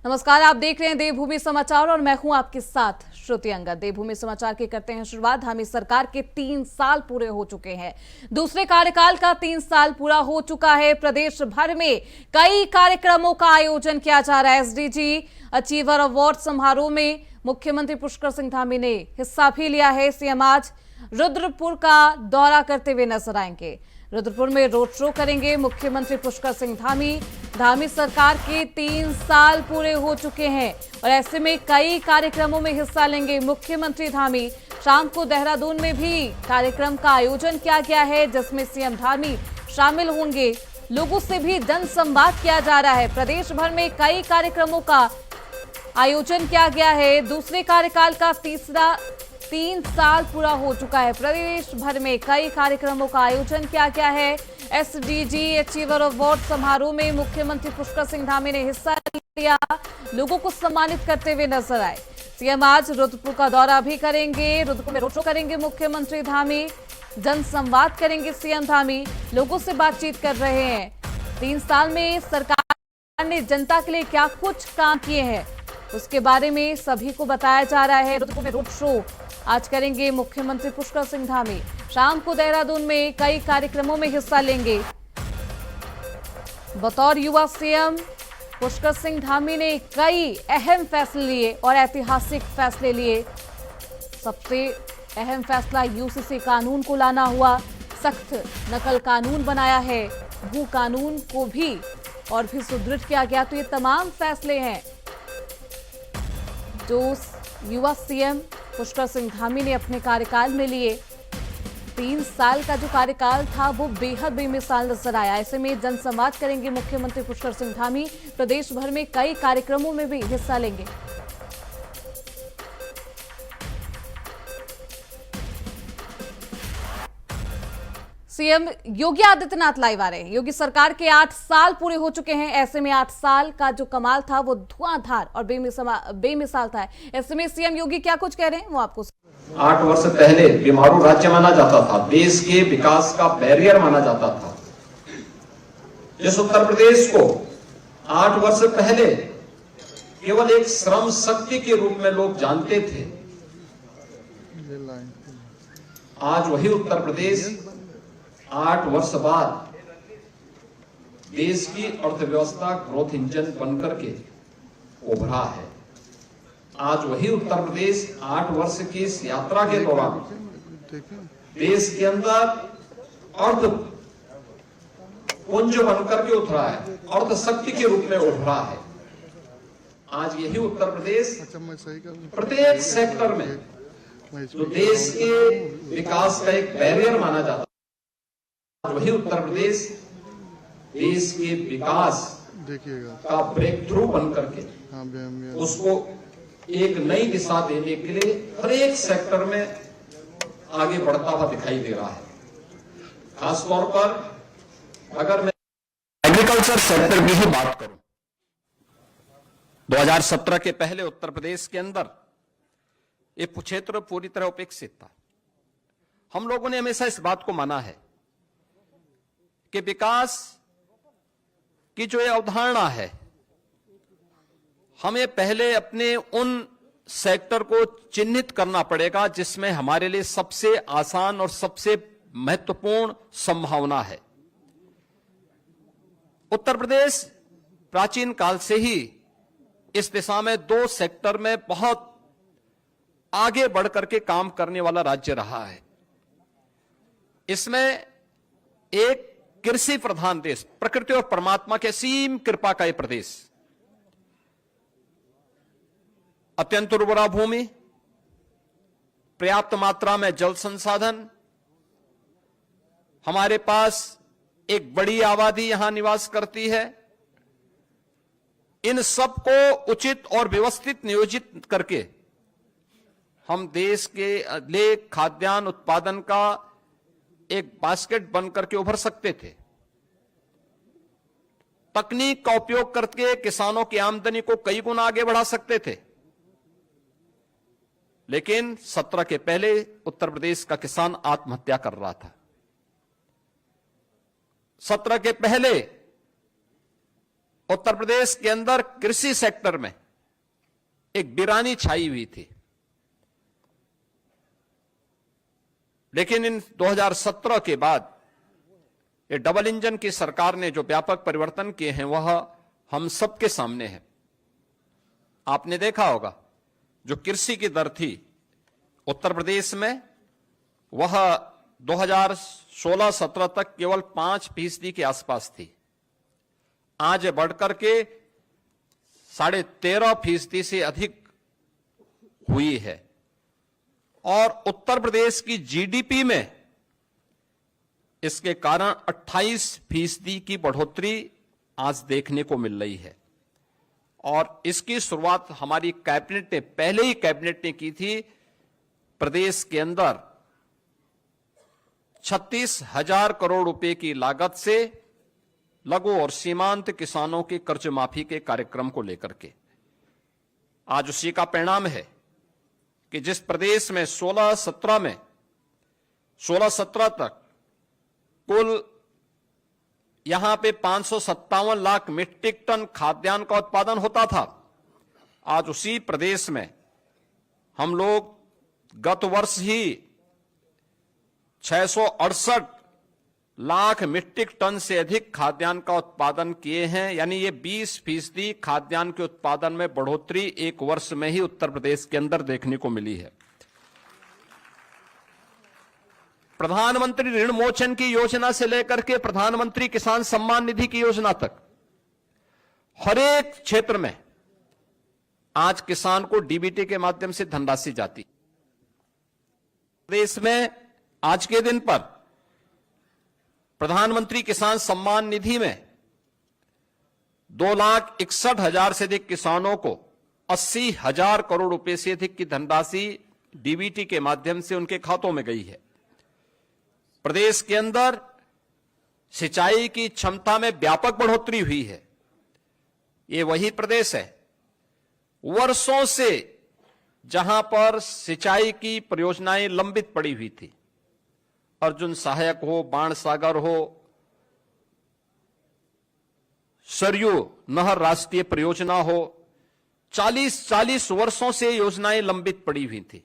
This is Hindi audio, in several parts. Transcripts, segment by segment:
नमस्कार, आप देख रहे हैं देवभूमि समाचार और मैं हूं आपके साथ श्रुति अंगद। देवभूमि समाचार की करते हैं शुरुआत। धामी सरकार के 3 साल पूरे हो चुके हैं। दूसरे कार्यकाल का 3 साल पूरा हो चुका है। प्रदेश भर में कई कार्यक्रमों का आयोजन किया जा रहा है। एसडीजी अचीवर अवार्ड समारोह में मुख्यमंत्री पुष्कर सिंह धामी ने हिस्सा भी लिया है। सीएम आज रुद्रपुर का दौरा करते हुए नजर आएंगे। रुद्रपुर में रोड शो करेंगे मुख्यमंत्री पुष्कर सिंह धामी। धामी सरकार के 3 साल पूरे हो चुके हैं और ऐसे में कई कार्यक्रमों में हिस्सा लेंगे मुख्यमंत्री धामी। शाम को देहरादून में भी कार्यक्रम का आयोजन किया गया है, जिसमें सीएम धामी शामिल होंगे। लोगों से भी जनसंवाद किया जा रहा है। प्रदेश भर में कई कार्यक्रमों का आयोजन किया गया है। दूसरे कार्यकाल का 3 साल पूरा हो चुका है। प्रदेश भर में कई कार्यक्रमों का आयोजन किया गया है। एसडीजी अचीवर अवार्ड समारोह में मुख्यमंत्री पुष्कर सिंह धामी ने हिस्सा लिया। लोगों को सम्मानित करते हुए नजर आए। सीएम आज रुद्रपुर का दौरा भी करेंगे। रुद्रपुर में रोड शो करेंगे मुख्यमंत्री धामी। जनसंवाद करेंगे सीएम धामी। लोगों से बातचीत कर रहे हैं। 3 साल में सरकार ने जनता के लिए क्या कुछ काम किए हैं, उसके बारे में सभी को बताया जा रहा है। रुद्रपुर में रोड शो आज करेंगे मुख्यमंत्री पुष्कर सिंह धामी। शाम को देहरादून में कई कार्यक्रमों में हिस्सा लेंगे। बतौर युवा सीएम पुष्कर सिंह धामी ने कई अहम फैसले लिए और ऐतिहासिक फैसले लिए। सबसे अहम फैसला यूसीसी कानून को लाना हुआ। सख्त नकल कानून बनाया है। भू कानून को भी और भी सुदृढ़ किया गया। तो ये तमाम फैसले हैं जो युवा सीएम पुष्कर सिंह धामी ने अपने कार्यकाल में लिए। 3 साल का जो कार्यकाल था वो बेहद बेमिसाल नजर आया। ऐसे में जनसंवाद करेंगे मुख्यमंत्री पुष्कर सिंह धामी। प्रदेश भर में कई कार्यक्रमों में भी हिस्सा लेंगे। सीएम योगी आदित्यनाथ लाइव आ रहे हैं। योगी सरकार के 8 साल पूरे हो चुके हैं। ऐसे में 8 साल का जो कमाल था वो धुआंधार और बेमिसाल था। ऐसे में सीएम योगी क्या कुछ कह रहे हैं वो आपको 8 वर्ष पहले बीमारू राज्य माना जाता था, देश के विकास का बैरियर माना जाता था। इस उत्तर प्रदेश को 8 वर्ष पहले केवल एक श्रम शक्ति के रूप में लोग जानते थे। आज वही उत्तर प्रदेश 8 वर्ष बाद देश की अर्थव्यवस्था ग्रोथ इंजन बनकर के उभरा है। आज वही उत्तर प्रदेश 8 वर्ष की इस यात्रा के दौरान देश के अंदर अर्थ पुंज बनकर के उतरा है, अर्थ शक्ति के रूप में उभरा है। आज यही उत्तर प्रदेश प्रत्येक सेक्टर में जो देश के विकास का एक बैरियर माना जाता है, वही उत्तर प्रदेश देश के विकास का ब्रेक थ्रू बन करके उसको एक नई दिशा देने के लिए हर एक सेक्टर में आगे बढ़ता हुआ दिखाई दे रहा है। खासतौर पर अगर मैं एग्रीकल्चर सेक्टर की ही बात करूं, 2017 के पहले उत्तर प्रदेश के अंदर ये क्षेत्र पूरी तरह उपेक्षित था। हम लोगों ने हमेशा इस बात को माना है कि विकास की जो ये अवधारणा है, हमें पहले अपने उन सेक्टर को चिन्हित करना पड़ेगा जिसमें हमारे लिए सबसे आसान और सबसे महत्वपूर्ण संभावना है। उत्तर प्रदेश प्राचीन काल से ही इस दिशा में 2 सेक्टर में बहुत आगे बढ़कर के काम करने वाला राज्य रहा है। इसमें एक कृषि प्रधान देश, प्रकृति और परमात्मा के असीम कृपा का यह प्रदेश, अत्यंत उर्वरा भूमि, पर्याप्त मात्रा में जल संसाधन, हमारे पास एक बड़ी आबादी यहां निवास करती है। इन सब को उचित और व्यवस्थित नियोजित करके हम देश के लिए खाद्यान्न उत्पादन का एक बास्केट बनकर के उभर सकते थे। तकनीक का उपयोग करके किसानों की आमदनी को कई गुना आगे बढ़ा सकते थे। लेकिन 17 के पहले उत्तर प्रदेश का किसान आत्महत्या कर रहा था। 17 के पहले उत्तर प्रदेश के अंदर कृषि सेक्टर में एक वीरानी छाई हुई थी, लेकिन इन 2017 के बाद ये डबल इंजन की सरकार ने जो व्यापक परिवर्तन किए हैं वह हम सबके सामने है। आपने देखा होगा जो कृषि की दर थी उत्तर प्रदेश में वह 2016-17 तक केवल 5% के आसपास थी। आज बढ़कर के 13.5% से अधिक हुई है और उत्तर प्रदेश की जीडीपी में इसके कारण 28% की बढ़ोतरी आज देखने को मिल रही है। और इसकी शुरुआत हमारी कैबिनेट ने, पहले ही कैबिनेट ने की थी। प्रदेश के अंदर 36,000 करोड़ रुपए की लागत से लघु और सीमांत किसानों के कर्ज माफी के कार्यक्रम को लेकर के आज उसी का परिणाम है कि जिस प्रदेश में 16-17 तक कुल यहां पे 557 लाख मीट्रिक टन खाद्यान्न का उत्पादन होता था, आज उसी प्रदेश में हम लोग गत वर्ष ही 668 लाख मीट्रिक टन से अधिक खाद्यान्न का उत्पादन किए हैं। यानी ये 20% खाद्यान्न के उत्पादन में बढ़ोतरी एक वर्ष में ही उत्तर प्रदेश के अंदर देखने को मिली है। प्रधानमंत्री ऋण मोचन की योजना से लेकर के प्रधानमंत्री किसान सम्मान निधि की योजना तक हर एक क्षेत्र में आज किसान को डीबीटी के माध्यम से धनराशि जाती। प्रदेश में आज के दिन पर प्रधानमंत्री किसान सम्मान निधि में 2,61,000 से अधिक किसानों को 80,000 करोड़ रुपए से अधिक की धनराशि डीबीटी के माध्यम से उनके खातों में गई है। प्रदेश के अंदर सिंचाई की क्षमता में व्यापक बढ़ोतरी हुई है। ये वही प्रदेश है वर्षों से जहां पर सिंचाई की परियोजनाएं लंबित पड़ी हुई थी। अर्जुन सहायक हो, बाणसागर हो, सरयू नहर राष्ट्रीय परियोजना हो, 40 वर्षों से योजनाएं लंबित पड़ी हुई थी।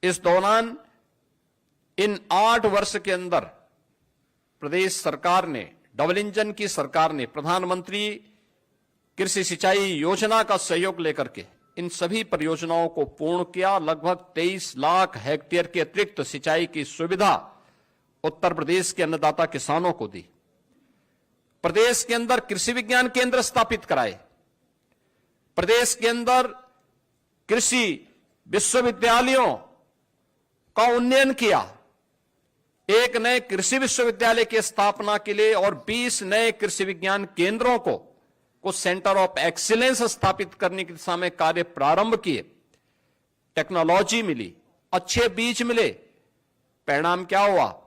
इस दौरान इन 8 वर्ष के अंदर प्रदेश सरकार ने, डबल इंजन की सरकार ने प्रधानमंत्री कृषि सिंचाई योजना का सहयोग लेकर के इन सभी परियोजनाओं को पूर्ण किया। लगभग 23 लाख हेक्टेयर के अतिरिक्त सिंचाई की सुविधा उत्तर प्रदेश के अन्नदाता किसानों को दी। प्रदेश के अंदर कृषि विज्ञान केंद्र स्थापित कराए। प्रदेश के अंदर कृषि विश्वविद्यालयों का उन्नयन किया। एक नए कृषि विश्वविद्यालय की स्थापना के लिए और 20 नए कृषि विज्ञान केंद्रों को सेंटर ऑफ एक्सीलेंस स्थापित करने की दिशा में कार्य प्रारंभ किए। टेक्नोलॉजी मिली, अच्छे बीज मिले। परिणाम क्या हुआ?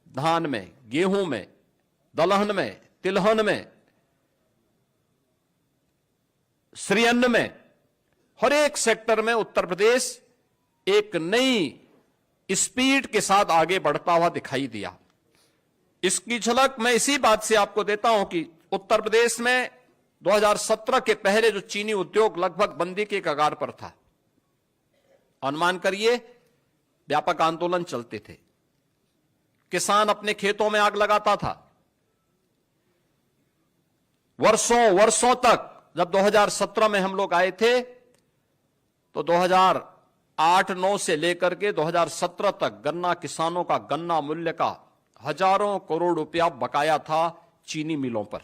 धान में, गेहूं में, दलहन में, तिलहन में, श्रीअन्न में, हर एक सेक्टर में उत्तर प्रदेश एक नई स्पीड के साथ आगे बढ़ता हुआ दिखाई दिया। इसकी झलक मैं इसी बात से आपको देता हूं कि उत्तर प्रदेश में 2017 के पहले जो चीनी उद्योग लगभग बंदी के कगार पर था, अनुमान करिए व्यापक आंदोलन चलते थे, किसान अपने खेतों में आग लगाता था। वर्षों तक जब 2017 में हम लोग आए थे तो 2008-9 से लेकर के 2017 तक गन्ना किसानों का गन्ना मूल्य का हजारों करोड़ रुपया बकाया था चीनी मिलों पर।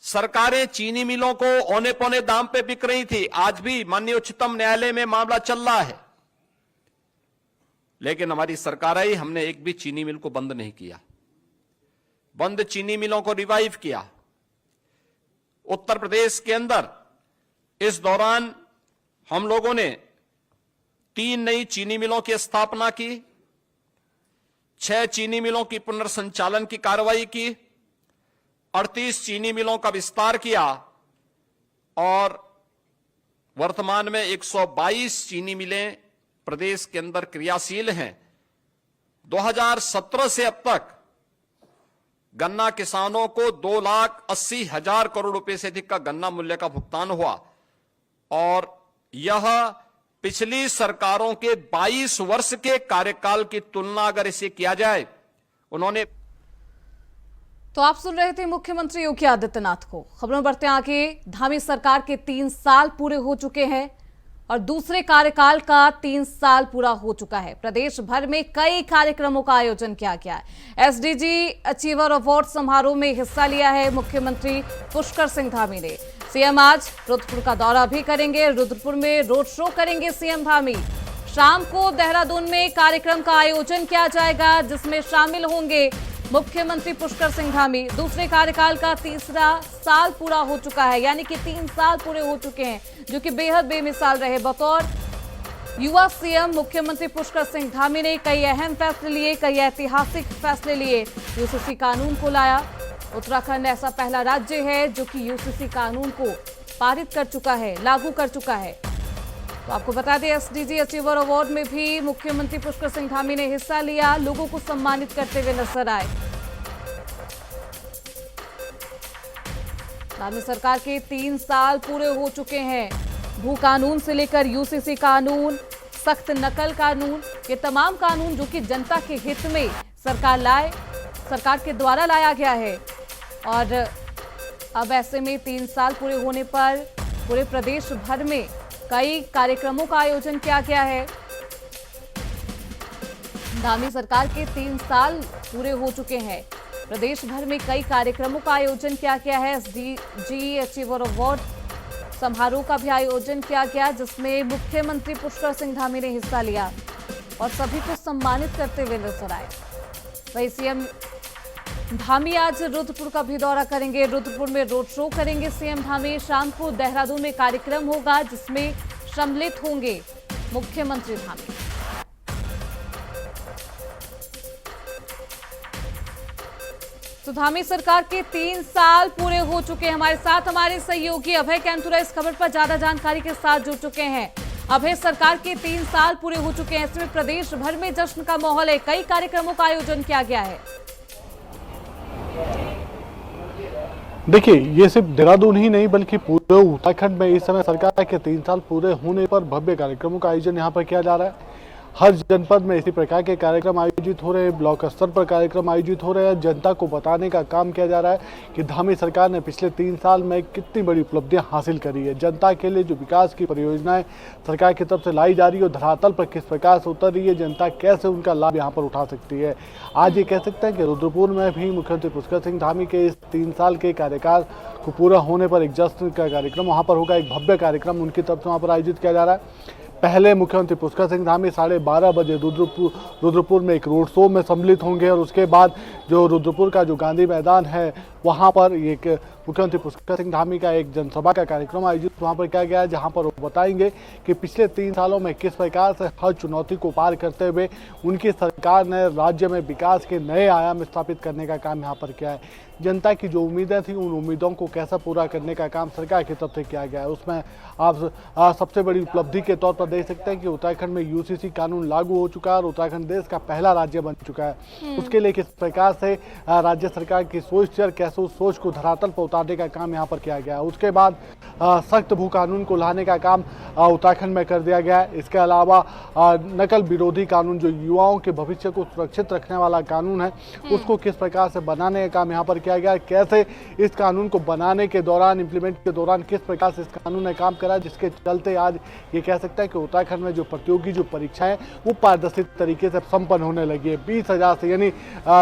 सरकारें चीनी मिलों को औने पौने दाम पे बिक रही थी। आज भी माननीय उच्चतम न्यायालय में मामला चल रहा है, लेकिन हमारी सरकार आई, हमने एक भी चीनी मिल को बंद नहीं किया। बंद चीनी मिलों को रिवाइव किया। उत्तर प्रदेश के अंदर इस दौरान हम लोगों ने 3 नई चीनी मिलों की स्थापना की, 6 चीनी मिलों की पुनर्संचालन की कार्रवाई की, 38 चीनी मिलों का विस्तार किया और वर्तमान में 122 चीनी मिलें प्रदेश के अंदर क्रियाशील हैं। 2017 से अब तक गन्ना किसानों को 2,80,000 करोड़ रुपए से अधिक का गन्ना मूल्य का भुगतान हुआ और यह पिछली सरकारों के 22 वर्ष के कार्यकाल की तुलना अगर इसे किया जाए, उन्होंने। तो आप सुन रहे थे मुख्यमंत्री योगी आदित्यनाथ को। खबरों बढ़ते आगे। धामी सरकार के 3 साल पूरे हो चुके हैं और दूसरे कार्यकाल का 3 साल पूरा हो चुका है। प्रदेश भर में कई कार्यक्रमों का आयोजन किया गया है। एसडीजी अचीवर अवार्ड समारोह में हिस्सा लिया है मुख्यमंत्री पुष्कर सिंह धामी ने। सीएम आज रुद्रपुर का दौरा भी करेंगे। रुद्रपुर में रोड शो करेंगे सीएम धामी। शाम को देहरादून में कार्यक्रम का आयोजन किया जाएगा जिसमें शामिल होंगे मुख्यमंत्री पुष्कर सिंह धामी। दूसरे कार्यकाल का तीसरा साल पूरा हो चुका है, यानी कि 3 साल पूरे हो चुके हैं, जो कि बेहद बेमिसाल रहे। बतौर युवा सीएम मुख्यमंत्री पुष्कर सिंह धामी ने कई अहम फैसले लिए, कई ऐतिहासिक फैसले लिए। यूसीसी कानून को लाया। उत्तराखंड ऐसा पहला राज्य है जो कि यूसीसी कानून को पारित कर चुका है, लागू कर चुका है। तो आपको बता दें, एसडीजी अचीवर अवार्ड में भी मुख्यमंत्री पुष्कर सिंह धामी ने हिस्सा लिया, लोगों को सम्मानित करते हुए नजर आए। धामी सरकार के 3 साल पूरे हो चुके हैं। भू कानून से लेकर यूसीसी कानून, सख्त नकल कानून, ये तमाम कानून जो कि जनता के हित में सरकार के द्वारा लाया गया है। और अब ऐसे में 3 साल पूरे होने पर पूरे प्रदेश भर में कई कार्यक्रमों का आयोजन किया गया है। धामी सरकार के 3 साल पूरे हो चुके हैं। प्रदेश भर में कई कार्यक्रमों का आयोजन किया गया है। एसडीजी अचीवर अवार्ड समारोह का भी आयोजन किया गया जिसमें मुख्यमंत्री पुष्कर सिंह धामी ने हिस्सा लिया और सभी को सम्मानित करते हुए नजर आए। वहीं सीएम धामी आज रुद्रपुर का भी दौरा करेंगे। रुद्रपुर में रोड शो करेंगे सीएम धामी। शाम को देहरादून में कार्यक्रम होगा जिसमें सम्मिलित होंगे मुख्यमंत्री धामी। तो धामी सरकार के 3 साल पूरे हो चुके हैं। हमारे साथ हमारे सहयोगी अभय कैंथुरा इस खबर पर ज्यादा जानकारी के साथ जुड़ चुके हैं। अभय, सरकार के 3 साल पूरे हो चुके हैं, इसमें प्रदेश भर में जश्न का माहौल है, कई कार्यक्रमों का आयोजन किया गया है। देखिए, ये सिर्फ देहरादून ही नहीं बल्कि पूरे उत्तराखंड में इस समय सरकार के 3 साल पूरे होने पर भव्य कार्यक्रमों का आयोजन यहाँ पर किया जा रहा है। हर जनपद में इसी प्रकार के कार्यक्रम आयोजित हो रहे हैं, ब्लॉक स्तर पर कार्यक्रम आयोजित हो रहे हैं। जनता को बताने का काम किया जा रहा है कि धामी सरकार ने पिछले 3 साल में कितनी बड़ी उपलब्धियां हासिल करी है। जनता के लिए जो विकास की परियोजनाएं सरकार की तरफ से लाई जा रही है, धरातल पर किस प्रकार से उतर रही है, जनता कैसे उनका लाभ यहाँ पर उठा सकती है। आज ये कह सकते हैं कि रुद्रपुर में भी मुख्यमंत्री पुष्कर सिंह धामी के इस 3 साल के कार्यकाल को पूरा होने पर एक जश्न का कार्यक्रम वहाँ पर होगा। एक भव्य कार्यक्रम उनकी तरफ से वहाँ पर आयोजित किया जा रहा है। पहले मुख्यमंत्री पुष्कर सिंह धामी 12:30 बजे रुद्रपुर में एक रोड शो में सम्मिलित होंगे और उसके बाद जो रुद्रपुर का जो गांधी मैदान है वहां पर एक मुख्यमंत्री पुष्कर सिंह धामी का एक जनसभा का कार्यक्रम आयोजित वहां पर किया गया है, जहां पर वो बताएंगे कि पिछले 3 सालों में किस प्रकार से हर चुनौती को पार करते हुए उनकी सरकार ने राज्य में विकास के नए आयाम स्थापित करने का काम यहाँ पर किया है। जनता की जो उम्मीदें थी उन उम्मीदों को कैसा पूरा करने का काम सरकार की तरफ से किया गया है। उसमें आप सबसे बड़ी उपलब्धि के तौर पर देख सकते हैं कि उत्तराखंड में यूसीसी कानून लागू हो चुका है और उत्तराखंड देश का पहला राज्य बन चुका है। उसके लिए किस प्रकार से राज्य सरकार की सोच और कैसे उस सोच को धरातल पर उतारने का काम यहाँ पर किया गया है। उसके बाद सख्त भू कानून को लाने का काम उत्तराखंड में कर दिया गया है। इसके अलावा नकल विरोधी कानून जो युवाओं के भविष्य को सुरक्षित रखने वाला कानून है उसको किस प्रकार से बनाने का काम यहाँ पर किया गया है। कैसे इस कानून को बनाने के दौरान, इम्प्लीमेंट के दौरान किस प्रकार से इस कानून ने काम करा, जिसके चलते आज ये कह सकते हैं कि उत्तराखंड में जो प्रतियोगी जो परीक्षाएं वो पारदर्शी तरीके से संपन्न होने लगी है। 20,000 से यानी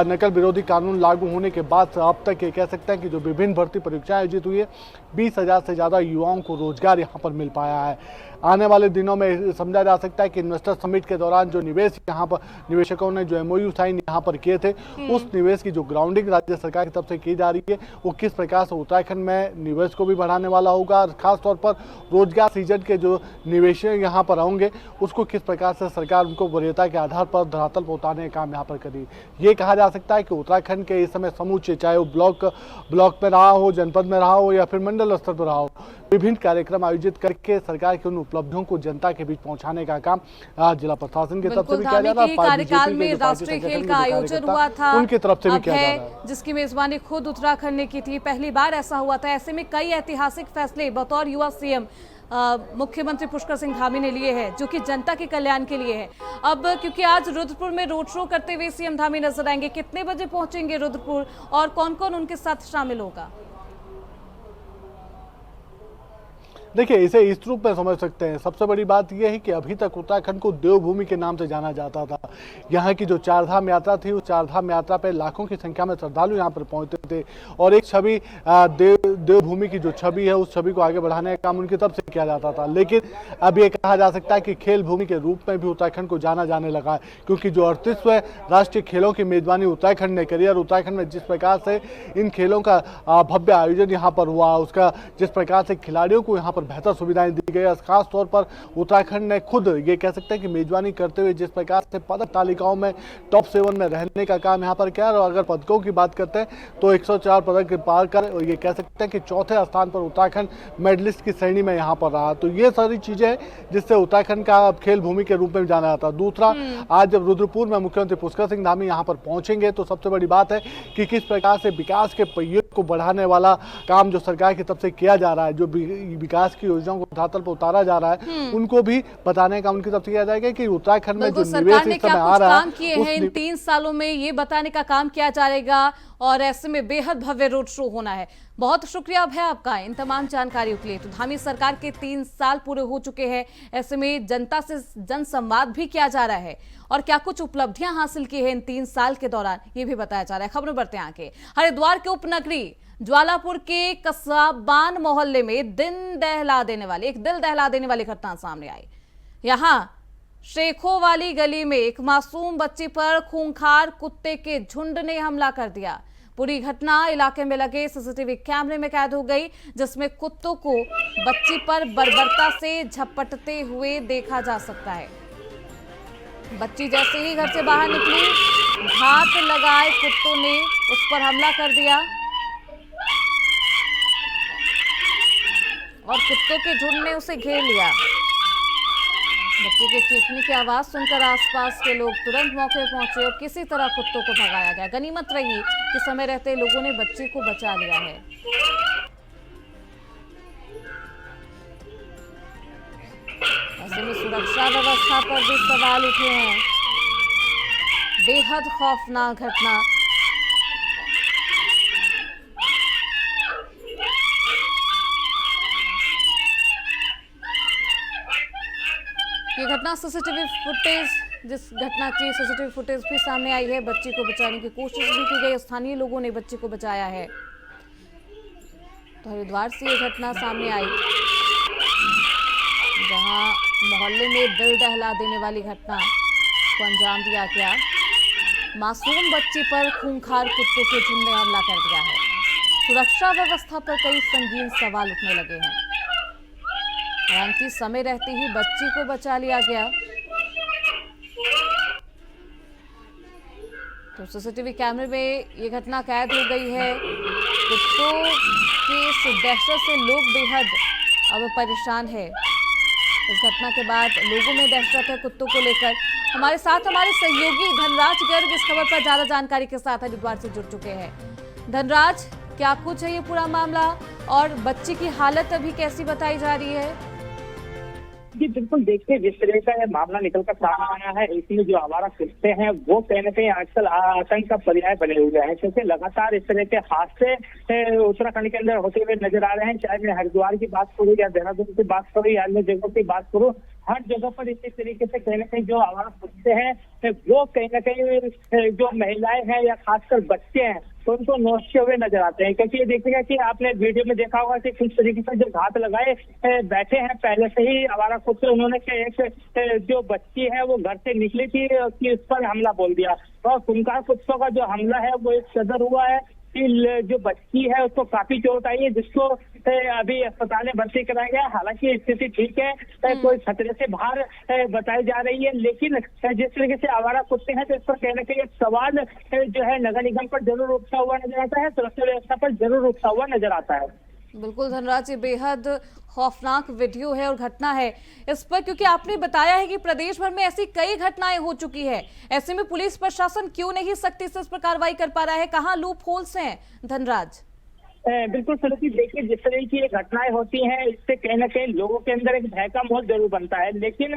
नकल विरोधी कानून लागू होने के बाद से अब तक ये कह सकते हैं कि जो विभिन्न भर्ती परीक्षाएं आयोजित हुई है 20,000 से ज़्यादा युवाओं को रोजगार यहाँ पर मिल पाया है। आने वाले दिनों में समझा जा सकता है कि इन्वेस्टर समिट के दौरान जो निवेश यहाँ पर निवेशकों ने जो MOU साइन यहाँ पर किए थे उस निवेश की जो ग्राउंडिंग राज्य सरकार की तरफ से की जा रही है वो किस प्रकार से उत्तराखंड में निवेश को भी बढ़ाने वाला होगा और खासतौर पर रोजगार सृजन के जो निवेश यहाँ पर होंगे उसको किस प्रकार से सरकार उनको वरीयता के आधार पर धरातल पर उतारने का काम यहाँ पर करी। ये कहा जा सकता है कि उत्तराखंड के इस समय समूचे, चाहे वो ब्लॉक में रहा हो, जनपद में रहा हो या फिर मंडल स्तर पर रहा हो, विभिन्न कार्यक्रम आयोजित करके सरकार की उन उपलब्धियों को जनता के बीच पहुंचाने का काम जिला प्रशासन की तरफ से भी किया जा रहा है। कार्यकाल में राष्ट्रीय खेल का आयोजन हुआ था, उनकी तरफ से भी किया जा रहा है, जिसकी मेजबानी खुद उत्तराखंड ने की थी। पहली बार ऐसा हुआ था। ऐसे में कई ऐतिहासिक फैसले बतौर युवा सीएम मुख्यमंत्री पुष्कर सिंह धामी ने लिए हैं, जो कि जनता के कल्याण के लिए है। अब क्योंकि आज रुद्रपुर में रोड शो करते हुए सीएम धामी नजर आएंगे, कितने बजे पहुंचेंगे रुद्रपुर और कौन कौन उनके साथ शामिल होगा? देखिए, इसे इस रूप में समझ सकते हैं। सबसे बड़ी बात यह है कि अभी तक उत्तराखंड को देवभूमि के नाम से जाना जाता था। यहाँ की जो चारधाम यात्रा थी, उस चारधाम यात्रा पे लाखों की संख्या में श्रद्धालु यहाँ पर पहुंचते थे और एक छवि देवभूमि की जो छवि है, उस छवि को आगे बढ़ाने का काम उनकी तरफ से किया जाता था। लेकिन अब ये कहा जा सकता है कि खेल भूमि के रूप में भी उत्तराखंड को जाना जाने लगा है, क्योंकि जो 38वें राष्ट्रीय खेलों की मेजबानी उत्तराखंड ने करी और उत्तराखंड में जिस प्रकार से इन खेलों का भव्य आयोजन यहाँ पर हुआ, उसका जिस प्रकार से खिलाड़ियों को यहाँ पर बेहतर सुविधाएं दी गई, खास तौर पर उत्तराखंड ने खुद ये कह सकते हैं कि मेजबानी करते हुए जिस प्रकार से पदक तालिकाओं में टॉप 7 में रहने का काम यहाँ पर किया। और अगर पदकों की बात करते हैं तो 104 पदक पार कर ये कह सकते हैं कि चौथे स्थान पर उत्तराखंड मेडलिस्ट की श्रेणी में यहाँ पर रहा। तो ये सारी चीजें जिससे उत्तराखंड का खेल भूमि के रूप में जाना जाता। दूसरा, आज जब रुद्रपुर में मुख्यमंत्री पुष्कर सिंह धामी यहाँ पर पहुंचेंगे तो सबसे बड़ी बात है कि किस प्रकार से विकास के पहिए को बढ़ाने वाला काम जो सरकार की तरफ से किया जा रहा है, जो विकास की योजनाओं को धरातल पर उतारा जा रहा है, उनको भी बताने का उनकी तरफ से किया जाएगा कि उत्तराखंड में जो निवेश इस समय आ रहा है, इन 3 सालों में ये बताने का काम किया जाएगा और ऐसे में बेहद भव्य रोड शो होना है। बहुत शुक्रिया अभय आपका इन तमाम जानकारियों के लिए। तो धामी सरकार के 3 साल पूरे हो चुके हैं, ऐसे में जनता से जनसंवाद भी किया जा रहा है और क्या कुछ उपलब्धियां हासिल की है इन 3 साल के दौरान, ये भी बताया जा रहा है। खबरों बढ़ते हैं आगे। हरिद्वार के उपनगरी ज्वालापुर के कसाबान मोहल्ले में एक दिल दहला देने वाली घटना सामने आई। यहाँ शेखों वाली गली में एक मासूम बच्ची पर खूंखार कुत्ते के झुंड ने हमला कर दिया। पूरी घटना इलाके में लगे सीसीटीवी कैमरे में कैद हो गई, जिसमें कुत्तों को बच्ची पर बर्बरता से झपटते हुए देखा जा सकता है। बच्ची जैसे ही घर से बाहर निकली, घात लगाए कुत्तों ने उस पर हमला कर दिया और कुत्तों के झुंड ने उसे घेर लिया। बच्चे के चीखने की आवाज सुनकर आसपास के लोग तुरंत मौके पर पहुंचे और किसी तरह कुत्तों को भगाया गया। गनीमत रही कि समय रहते लोगों ने बच्चे को बचा लिया है। ऐसे में सुरक्षा व्यवस्था पर भी सवाल उठे हैं। बेहद खौफनाक घटना। ये घटना सीसीटीवी फुटेज, जिस घटना की सीसीटीवी फुटेज भी सामने आई है। बच्ची को बचाने की कोशिश भी की गई, स्थानीय लोगों ने बच्ची को बचाया है। तो हरिद्वार से ये घटना सामने आई, जहां मोहल्ले में दिल दहला देने वाली घटना को अंजाम दिया गया। मासूम बच्ची पर खूंखार कुत्तों के झुंड ने हमला कर दिया है। सुरक्षा व्यवस्था पर कई संगीन सवाल उठने लगे हैं। हालांकि समय रहते ही बच्ची को बचा लिया गया। तो सीसीटीवी कैमरे में ये घटना कैद हो गई है। कुत्तों के इस दहशत से लोग बेहद अब परेशान है। इस घटना के बाद लोगों में दहशत है कुत्तों को लेकर। हमारे साथ हमारे सहयोगी धनराज गर्ग इस खबर पर ज्यादा जानकारी के साथ हरिद्वार से जुड़ चुके हैं। धनराज, क्या कुछ है ये पूरा मामला और बच्ची की हालत अभी कैसी बताई जा रही है? जी बिल्कुल, देखिए जिस तरह का ये मामला निकलकर सामने आया है, इसमें जो आवारा कुत्ते हैं वो कहीं न कहीं आजकल आतंक का पर्याय बने हुए हैं, क्योंकि लगातार इस तरह के हादसे उत्तराखंड के अंदर होते हुए नजर आ रहे हैं। चाहे मैं हरिद्वार की बात करूँ या देहरादून की बात करूँ या अन्य जगहों की बात करूँ, हर जगह पर इसी तरीके से कहीं न कहीं जो आवारा कुत्ते हैं वो कहीं न कहीं जो महिलाएं हैं या खासकर बच्चे हैं तो उनको नोचते हुए नजर आते हैं। क्योंकि ये देखिएगा कि आपने वीडियो में देखा होगा कि किस तरीके से जो घात लगाए बैठे हैं पहले से ही आवारा कुत्ते, उन्होंने एक जो बच्ची है वो घर से निकली थी कि उस पर हमला बोल दिया और खूंखार कुत्तों का जो हमला है वो एक सदर हुआ है कि जो बच्ची है उसको काफी चोट आई है, जिसको अभी अस्पताल में भर्ती कराया गया। हालांकि स्थिति ठीक है, कोई खतरे से बाहर बताई जा रही है, लेकिन जिस तरीके से आवारा कुत्ते हैं तो इस पर कहीं ना कहीं एक सवाल जो है नगर निगम पर जरूर उठता हुआ नजर आता है, सुरक्षा व्यवस्था पर जरूर उठता हुआ नजर आता है। बिल्कुल धनराज, ये बेहद खौफनाक वीडियो है और घटना है इस पर, क्योंकि आपने बताया है कि प्रदेश भर में ऐसी कई घटनाएं हो चुकी है। ऐसे में पुलिस प्रशासन क्यों नहीं सख्ती से इस पर कार्रवाई कर पा रहा है? कहां लूप होल्स हैं धनराज? बिल्कुल सुनीति, देखिए जिस तरह की ये घटनाएं होती हैं इससे कहीं ना कहीं लोगों के अंदर एक भय का माहौल जरूर बनता है, लेकिन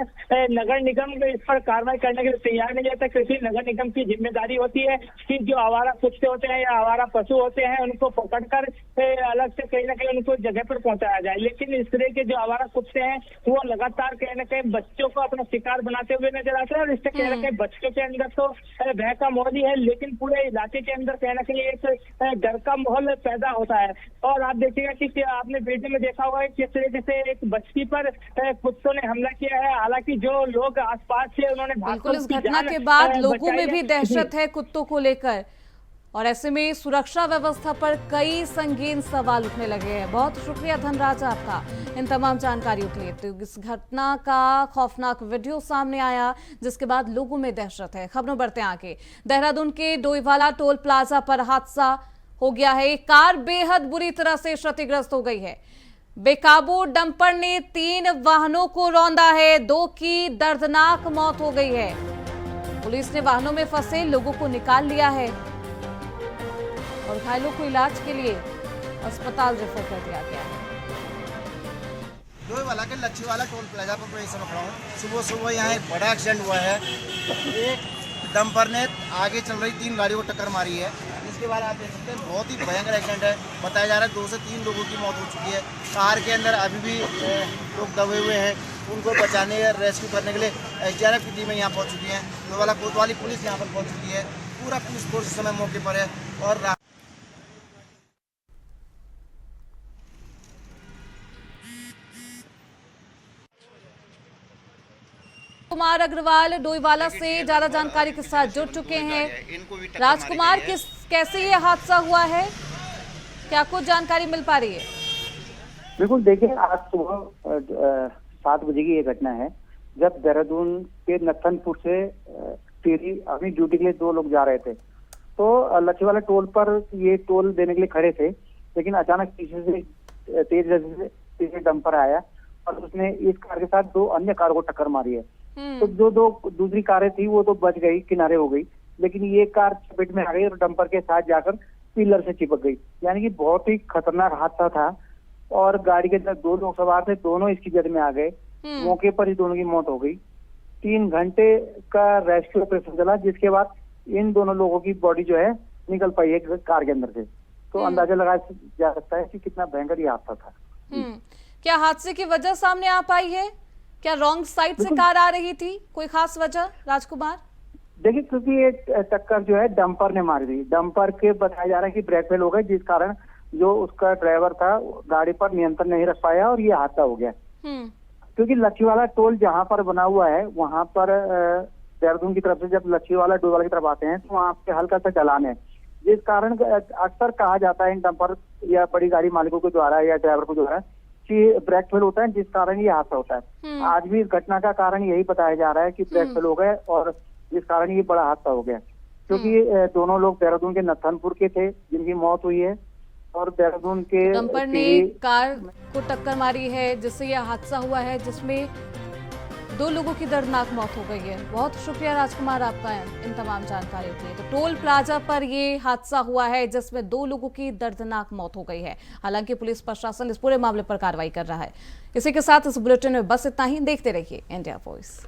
नगर निगम इस पर कार्रवाई करने के लिए तैयार नहीं रहता, क्योंकि नगर निगम की जिम्मेदारी होती है कि जो आवारा कुत्ते होते हैं या आवारा पशु होते हैं उनको पकड़कर अलग से कहीं ना कहीं उनको जगह पर पहुंचाया जाए। लेकिन इस तरह के जो आवारा कुत्ते हैं वो लगातार कहीं ना कहीं बच्चों को अपना शिकार बनाते हुए नजर आते हैं, और इससे कहीं ना कहीं बच्चों के अंदर तो भय का माहौल ही है, लेकिन पूरे इलाके के अंदर कहीं ना कहीं एक डर का माहौल पैदा होता है। और आप देखिएगा कि आपने वीडियो में देखा होगा किस तरीके से एक बच्ची पर कुत्तों ने हमला किया है। हालांकि जो लोग आसपास थे उन्होंने बिल्कुल, इस घटना के बाद लोगों में भी दहशत है कुत्तों को लेकर, और ऐसे में सुरक्षा व्यवस्था पर कई संगीन सवाल उठने लगे हैं। बहुत शुक्रिया धनराज आपका इन तमाम जानकारियों के लिए। तो इस घटना का खौफनाक वीडियो सामने आया जिसके बाद लोगों में दहशत है। खबरों बढ़ते हैं आगे। देहरादून के डोईवाला टोल प्लाजा पर हादसा हो गया है। एक कार बेहद बुरी तरह से क्षतिग्रस्त हो गई है। बेकाबू डंपर ने 3 वाहनों को रौंदा है, 2 की दर्दनाक मौत हो गई है। पुलिस ने वाहनों में फंसे लोगों को निकाल लिया है और घायलों को इलाज के लिए अस्पताल रेफर कर दिया गया है। डोईवाला के लच्छीवाला टोल प्लाजा पर मैं इस समय खड़ा हूँ। सुबह यहाँ एक बड़ा एक्सीडेंट हुआ है। एक डंपर ने आगे चल रही 3 गाड़ियों को टक्कर मारी है। इसके बाद आप देख सकते हैं बहुत ही भयंकर एक्सीडेंट है। बताया जा रहा है 2 से 3 लोगों की मौत हो चुकी है। कार के अंदर अभी भी लोग दबे हुए हैं, उनको बचाने या रेस्क्यू करने के लिए SDRF की टीमें यहाँ पहुँच चुकी हैं। डोईवाला कोतवाली पुलिस यहाँ पर पहुँच चुकी है। पूरा पुलिस फोर्स इस समय मौके पर है। और कुमार अग्रवाल डोईवाला से ज्यादा जानकारी के साथ जुड़ चुके हैं। राजकुमार, कैसे ये हादसा हुआ है, क्या कुछ जानकारी मिल पा रही है? बिल्कुल, देखिए आज सुबह 7 बजे की ये घटना है, जब देहरादून के नथनपुर से टिहरी अपनी ड्यूटी के लिए 2 लोग जा रहे थे। तो लच्छीवाला टोल पर ये टोल देने के लिए खड़े थे, लेकिन अचानक पीछे से तेज डंपर आया और उसने इस कार के साथ 2 अन्य कार को टक्कर मारी है। तो जो दूसरी कारें थी वो तो बच गई, किनारे हो गई, लेकिन ये कार चपेट में आ गई और डंपर के साथ जाकर पिलर से चिपक गई। यानी कि बहुत ही खतरनाक हादसा था। और गाड़ी के अंदर 2 लोग सवार थे, दोनों इसकी जद में आ गए। मौके पर ही दोनों की मौत हो गई। 3 घंटे का रेस्क्यू ऑपरेशन चला, जिसके बाद इन दोनों लोगों की बॉडी जो है निकल पाई है कार के अंदर से। तो अंदाजा लगाया जा सकता है कि कितना भयंकर ये हादसा था। क्या हादसे की वजह सामने आ पाई है? क्या रॉन्ग साइड से कार आ रही थी? कोई खास वजह राजकुमार? देखिए, क्योंकि ये टक्कर जो है डंपर ने मारी थी। डंपर के बताया जा रहा है कि ब्रेक फेल हो गए, जिस कारण जो उसका ड्राइवर था गाड़ी पर नियंत्रण नहीं रख पाया और ये हादसा हो गया। क्योंकि लच्छीवाला टोल जहाँ पर बना हुआ है वहां पर देहरादून की तरफ से जब लच्छीवाला डोईवाला की तरफ आते हैं तो वहाँ पे हल्का सा ढलान है, जिस कारण अक्सर कहा जाता है इन डंपर या बड़ी गाड़ी मालिकों के द्वारा या ड्राइवर को द्वारा कि ब्रेक फेल होता है, जिस कारण ये हादसा होता है। आज भी इस घटना का कारण यही बताया जा रहा है कि ब्रेक फेल हो गए और जिस कारण ये बड़ा हादसा हो गया। क्योंकि दोनों लोग देहरादून के नथनपुर के थे जिनकी मौत हुई है, और देहरादून के डंपर ने कार को टक्कर मारी है जिससे यह हादसा हुआ है, जिसमें 2 लोगों की दर्दनाक मौत हो गई है। बहुत शुक्रिया राजकुमार आपका इन तमाम जानकारियों के लिए। तो टोल प्लाजा पर ये हादसा हुआ है जिसमें 2 लोगों की दर्दनाक मौत हो गई है। हालांकि पुलिस प्रशासन इस पूरे मामले पर कार्रवाई कर रहा है। इसी के साथ इस बुलेटिन में बस इतना ही। देखते रहिए इंडिया वॉइस।